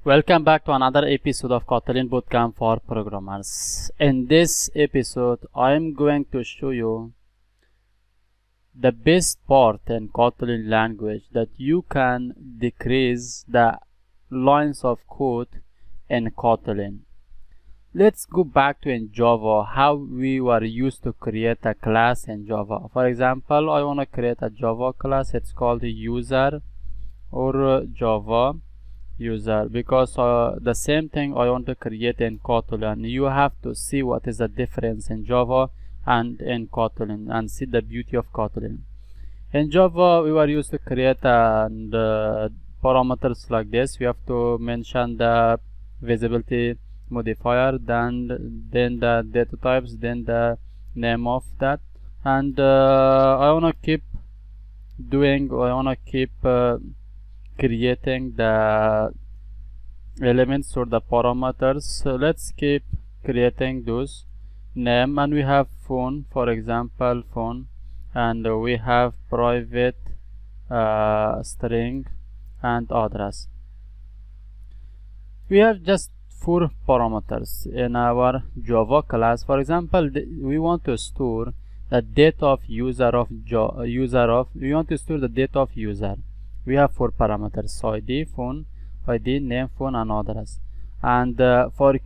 Welcome back to another episode of Kotlin Bootcamp for Programmers. In this episode, I am going to show you the best part in Kotlin language that you can decrease the lines of code in Kotlin. Let's go back to in Java how we were used to create a class in Java. For example, I want to create a Java class. It's called user or Java user, because the same thing I want to create in Kotlin. You have to see what is the difference in Java and in Kotlin and see the beauty of Kotlin. In Java we were used to create parameters like this. We have to mention the visibility modifier, then the data types, then the name of that, and I want to keep creating the elements or the parameters. So let's keep creating those name, and we have phone, for example phone, and we have private string and address. We have just 4 parameters in our Java class. For example, we want to store the date of user we want to store the date of user. We have 4 parameters: so ID, phone, ID, name, phone, and address. And for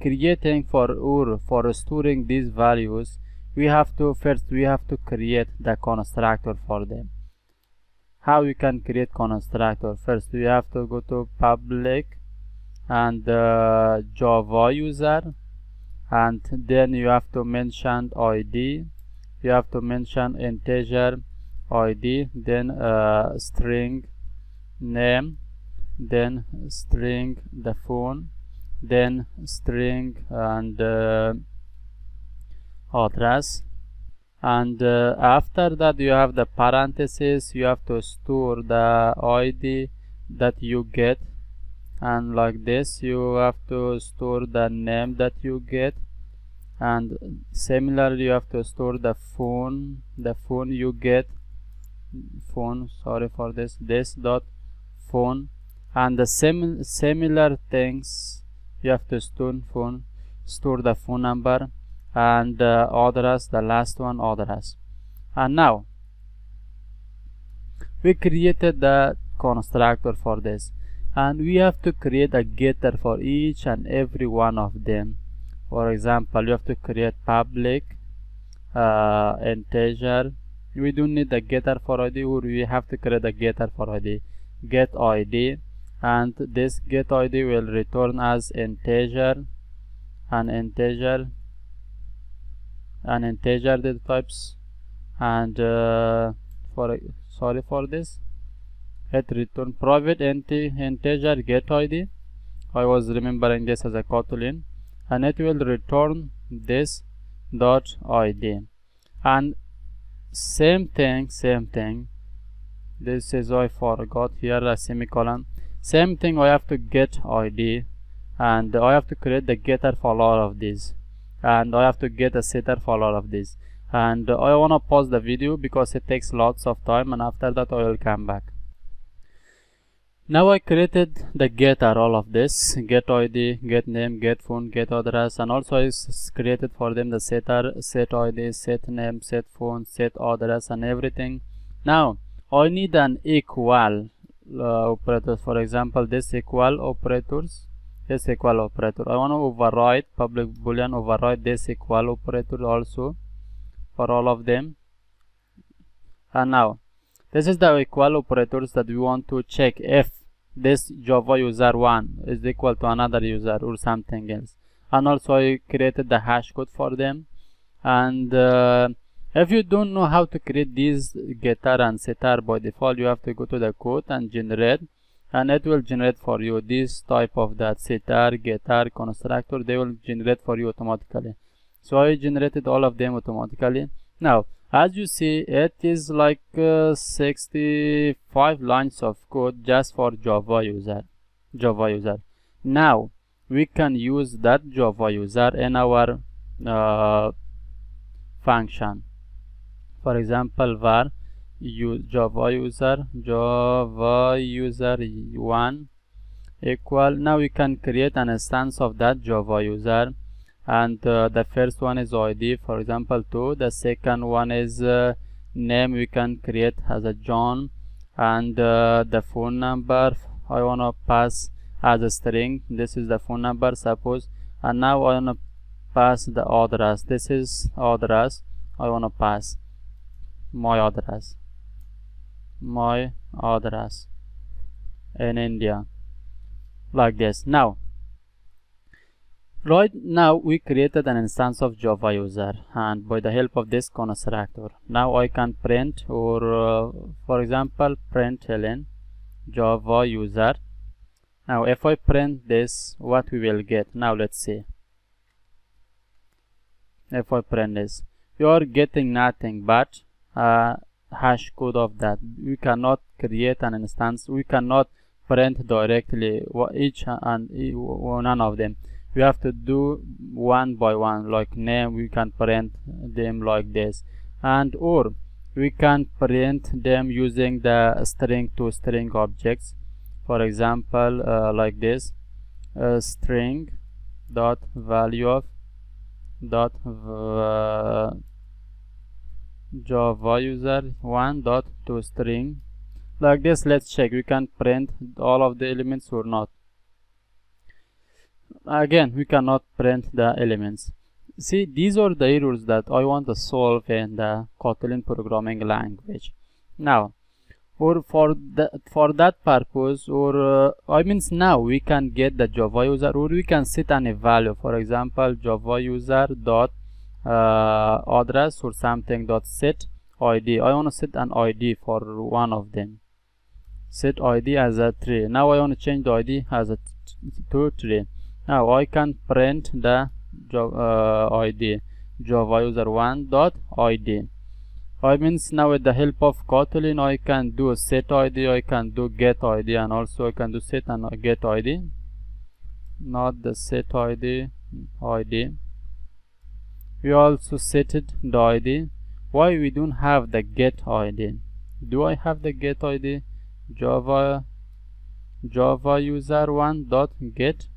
storing these values, we have to create the constructor for them. How we can create constructor? First, we have to go to public and Java user, and then you have to mention ID. You have to mention integer ID, then string name, then string the phone, then string and address, and after that you have the parentheses. You have to store the ID that you get, and like this you have to store the name that you get, and similarly you have to store the phone you get, this dot phone, and the similar things you have to store the phone number, and address, the last one, address. And now we created the constructor for this, and we have to create a getter for each and every one of them. For example, you have to create public integer. We don't need a getter for ID, or we have to create a getter for ID. Get ID, and this get ID will return as integer data types, and for this it return private integer get ID. I was remembering this as a Kotlin, and it will return this dot ID. And same thing, this is, I forgot here a semicolon. Same thing, I have to get ID, and I have to create the getter for all of these, and I have to get a setter for all of these. And I want to pause the video because it takes lots of time, and after that I will come back. Now I created the getter, all of this: get ID, get name, get phone, get address, and also I created for them the setter: set ID, set name, set phone, set address, and everything. Now I need an equal operator. For example, this equal operator. I want to override public boolean, override this equal operator also for all of them. And now this is the equal operators that we want to check if this Java user 1 is equal to another user or something else. And also I created the hash code for them. And if you don't know how to create these getter and setter by default, you have to go to the code and generate, and it will generate for you this type of that setter, getter, constructor. They will generate for you automatically. So I generated all of them automatically. Now as you see, it is like 65 lines of code just for Java user. Now we can use that Java user in our function. For example, var Java user 1 equal. Now we can create an instance of that Java user, and the first one is ID, for example 2. The second one is name. We can create as a John, and the phone number I want to pass as a string. This is the phone number, suppose, and now I want to pass the address. This is address. I want to pass my address in India, like this. Now right now we created an instance of Java user, and by the help of this constructor, now I can print, or for example println Java user. Now if I print this, what we will get? Now let's see. If I print this, you are getting nothing but hash code of that. We cannot create an instance. We cannot print directly each and none of them. We have to do one by one. Like name, we can print them like this, and or we can print them using the string to string objects. For example, like this, string dot value of dot Java user 1 dot to string, like this. Let's check. We can print all of the elements or not. Again, we cannot print the elements. See, these are the errors that I want to solve in the Kotlin programming language. Now, or for that purpose, or now we can get the Java user, or we can set any value. For example, Java user dot address or something dot set ID. I want to set an ID for one of them. Set ID as a 3. Now I want to change the ID as a 3. Now I can print the ID Java user 1 dot ID. Now with the help of Kotlin, I can do set ID, I can do get ID, and also I can do set and get ID. Not the set ID. We also set it the ID. Why we don't have the get ID? Do I have the get ID? Java user 1 dot get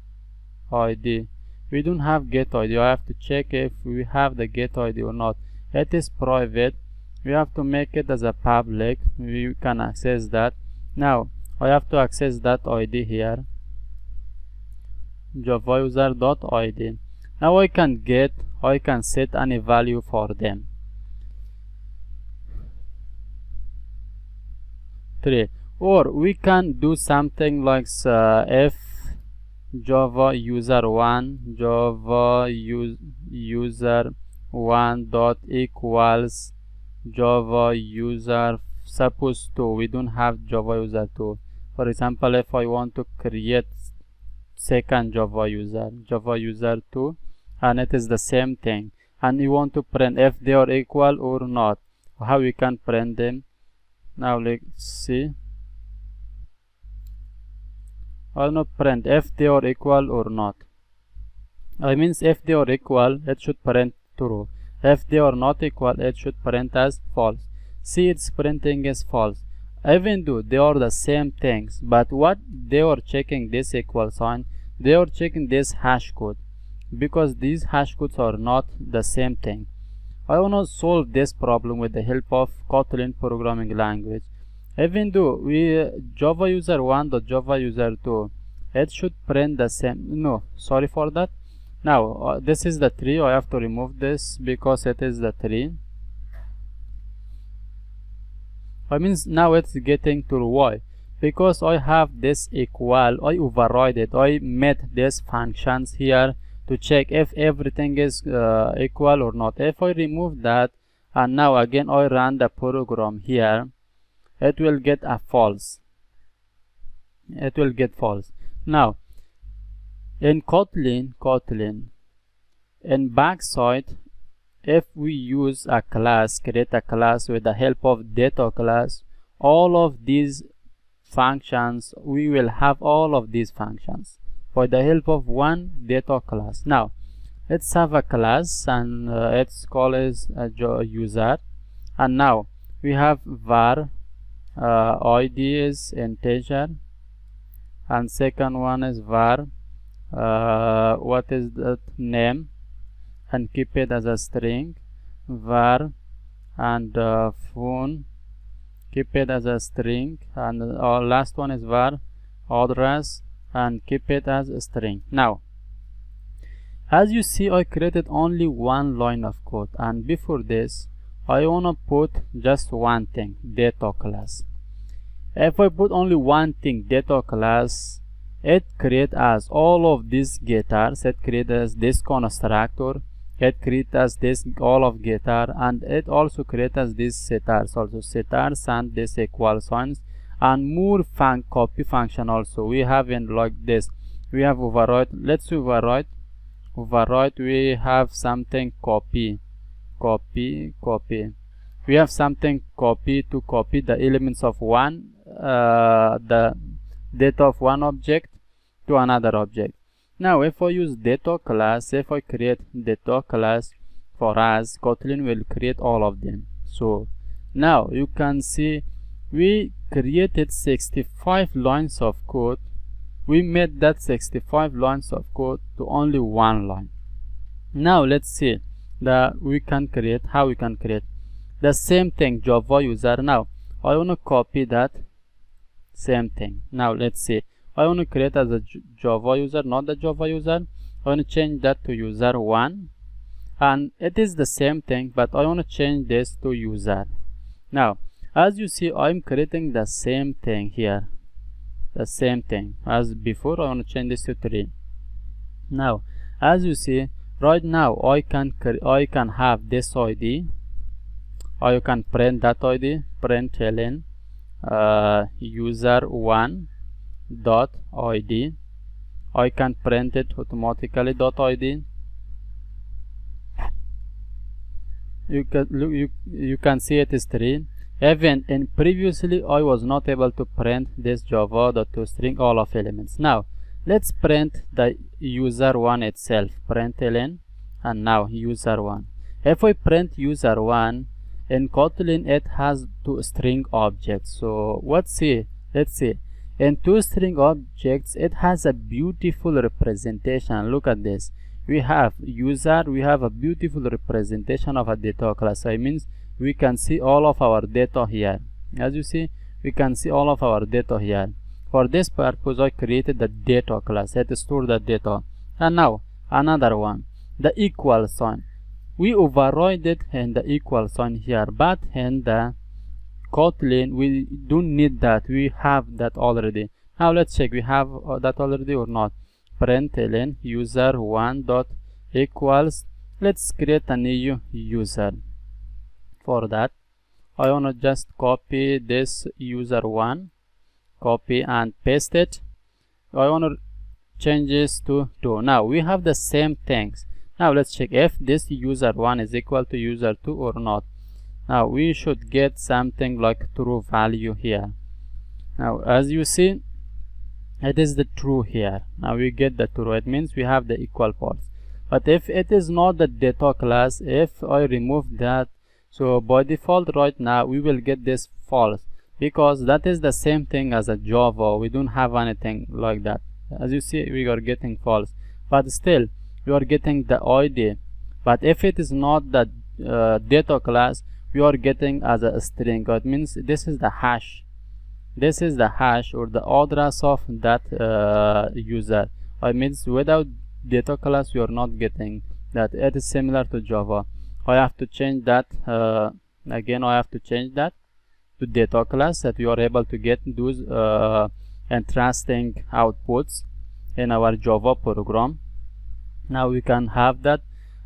ID. We don't have get ID. I have to check if we have the get ID or not. It is private. We have to make it as a public. We can access that. Now I have to access that ID here, Java user dot ID. Now I can set any value for them. 3. Or we can do something like if Java user 1 user 1 dot equals Java user, suppose 2. We don't have Java user 2. For example, if I want to create second Java user 2, and it is the same thing, and you want to print if they are equal or not, how we can print them? Now let's see. I want to print if they are equal or not. If they are equal, it should print true. If they are not equal, it should print as false. See, it's printing as false, even though they are the same things. But what they are checking, this equal sign, they are checking this hash code, because these hash codes are not the same thing. I want to solve this problem with the help of Kotlin programming language. Even though we Java user 1 dot Java user 2, it should print the same. No, sorry for that. Now this is the 3. I have to remove this because it is the 3. Now it's getting true. Why? Because I have this equal. I override it. I made these functions here to check if everything is equal or not. If I remove that, and now again I run the program here, it will get a false. It will get false. Now in Kotlin in backside, if we use a class, create a class with the help of data class, all of these functions, we will have all of these functions by the help of one data class. Now let's have a class, and its call is user, and now we have var id is integer, and second one is var what is that name, and keep it as a string. Var and phone, keep it as a string, and our last one is var address, and keep it as a string. Now as you see, I created only one line of code, and before this I wanna put just one thing, data class. If I put only one thing, data class, it creates as all of these getters, it creates as this constructor, it creates as this all of getter, and it also creates as these setters, also setters and this equal signs, and more copy function also. We have in like this, we have override. Let's override. We have something copy. We have something copy to copy the elements of one the data of one object to another object. Now if I use data class, if I create data class for us, Kotlin will create all of them. So now you can see we created 65 lines of code. We made that 65 lines of code to only one line. Now let's see that we can create, how we can create the same thing, Java user. Now I want to copy that same thing. Now let's see, I want to create as a Java user, not the Java user. I want to change that to user 1, and it is the same thing, but I want to change this to user. Now as you see, I'm creating the same thing here, the same thing as before. I want to change this to 3. Now as you see, right now I can have this ID, or you can print that ID, println user1 dot id. I can print it automatically dot id. You can see it is 3. Even in previously I was not able to print this java.toString all of elements. Now let's print the user1 itself, println, and now user1. If I print user1 in Kotlin, it has toString objects. So let's see, in toString objects it has a beautiful representation. Look at this, we have user, we have a beautiful representation of a data class. So it means we can see all of our data here. As you see, we can see all of our data here. For this purpose I created the data class, it stores the data. And now another one, the equal sign. We override it in the equal sign here, but in the Kotlin we don't need that, we have that already. Now let's check, we have that already or not. Println user1 dot equals, let's create a new user. For that I want to just copy this user1, copy and paste it. I want to change this to 2. Now we have the same things. Now let's check if this user1 is equal to user2 or not. Now we should get something like true value here. Now as you see, it is the true here. Now we get the true, it means we have the equal parts. But if it is not the data class, if I remove that, so by default right now we will get this false, because that is the same thing as a Java. We don't have anything like that. As you see, we are getting false, but still we are getting the ID. But if it is not the data class, we are getting as a string. It means this is the hash, this is the hash or the address of that user. It means without data class you are not getting that. It is similar to Java. I have to change that again. I have to change that to data class, that you are able to get those interesting outputs in our Java program. Now we can have that.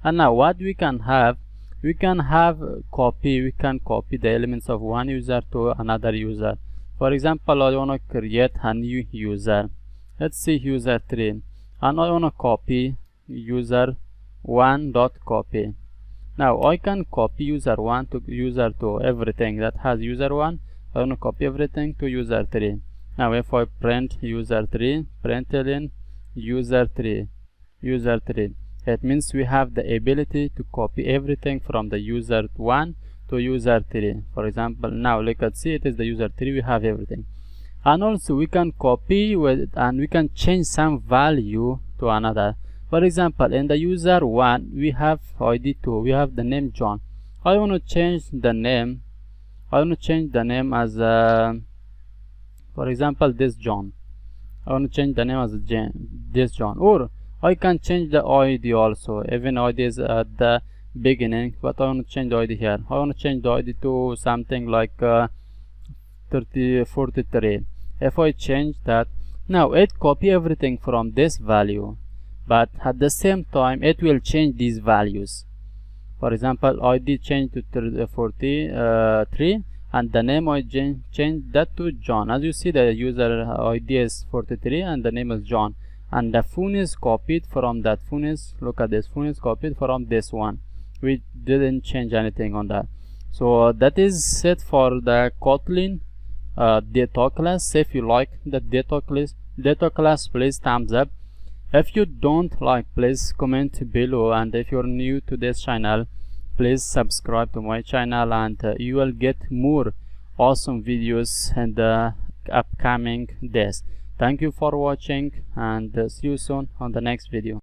And now what we can have, we can have copy, we can copy the elements of one user to another user. For example, I want to create a new user, let's see user3, and I want to copy user1 dot copy. Now I can copy user1 to user2, everything that has user1 I want to copy everything to user3. Now if I print user3, println user3, it means we have the ability to copy everything from the user1 to user3. For example, now let's see, it is the user3, we have everything. and also we can copy with and we can change some value to another. For example, in the user 1 we have ID 2, we have the name John. I want to change the name. I want to change the name as for example this John. I want to change the name as this John, or I can change the ID also. Even ID is at the beginning, but I want to change the ID here. I want to change the ID to something like 43. If I change that, now it copy everything from this value, but at the same time it will change these values. For example, ID change to 43 and the name I change that to John. As you see, the user ID is 43 and the name is John, and the phone is copied from that phone is, look at this, phone is copied from this one. We didn't change anything on that. So that is it for the Kotlin data class. If you like the data class, please thumbs up. If you don't like, please comment below, and if you're new to this channel, please subscribe to my channel, and you will get more awesome videos in the upcoming days. Thank you for watching, and see you soon on the next video.